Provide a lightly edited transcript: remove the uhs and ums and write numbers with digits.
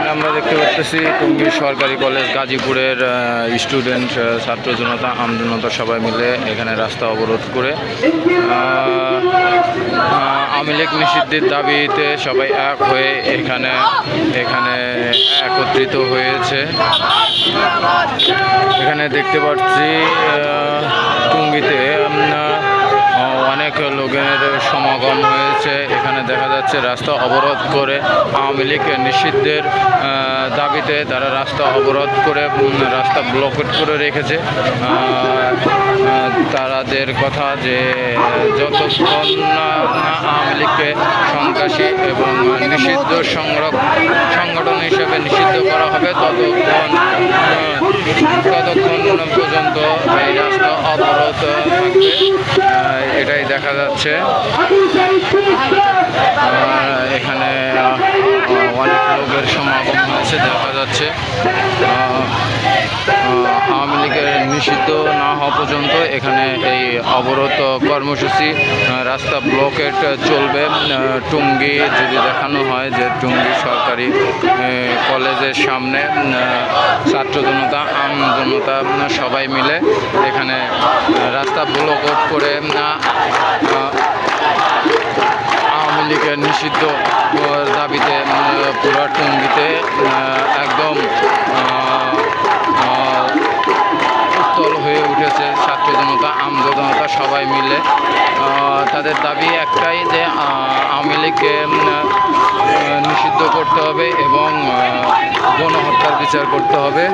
এখানে আমরা দেখতে পাচ্ছি টঙ্গী সরকারি কলেজ গাজীপুরের স্টুডেন্ট ছাত্র জনতা আমজনতা সবাই মিলে এখানে রাস্তা অবরোধ করে আওয়ামী লীগ নিষিদ্ধের দাবিতে সবাই এক হয়ে এখানে একত্রিত হয়েছে। এখানে দেখতে পাচ্ছি টঙ্গীতে অনেক লোকের সমাগম হয়েছে। এখানে দেখা যাচ্ছে রাস্তা অবরোধ করে আওয়ামী লীগ নিষিদ্ধের দাবিতে তারা রাস্তা অবরোধ করে রাস্তা ব্লকেট করে রেখেছে। তাদের কথা যে যতক্ষণ না আওয়ামী লীগকে সন্ত্রাসী এবং নিষিদ্ধ সংগঠন হিসেবে নিষিদ্ধ করা হবে ততক্ষণ পর্যন্ত এই রাস্তা অবরোধ থাকবে, এটাই দেখা যাচ্ছে। এখানে অনেক লোকের সমাগম হয়েছে দেখা যাচ্ছে। আওয়ামী লীগের নিষিদ্ধ না হওয়া পর্যন্ত এখানে এই অবরোধ কর্মসূচি রাস্তা ব্লকেট চলবে। টঙ্গী যদি দেখানো হয় যে টঙ্গী সরকারি কলেজের সামনে ছাত্র জনতা আমজনতা সবাই মিলে এখানে রাস্তা ব্লকেট করে আওয়ামী লীগের নিষিদ্ধ দাবিতে পুরো টঙ্গীতে একদম উত্তল হয়ে উঠেছে ছাত্র জনতা আমজনতা সবাই মিলে। তাদের দাবি একটাই যে আওয়ামী লীগকে নিষিদ্ধ করতে হবে এবং গণহত্যার বিচার করতে হবে।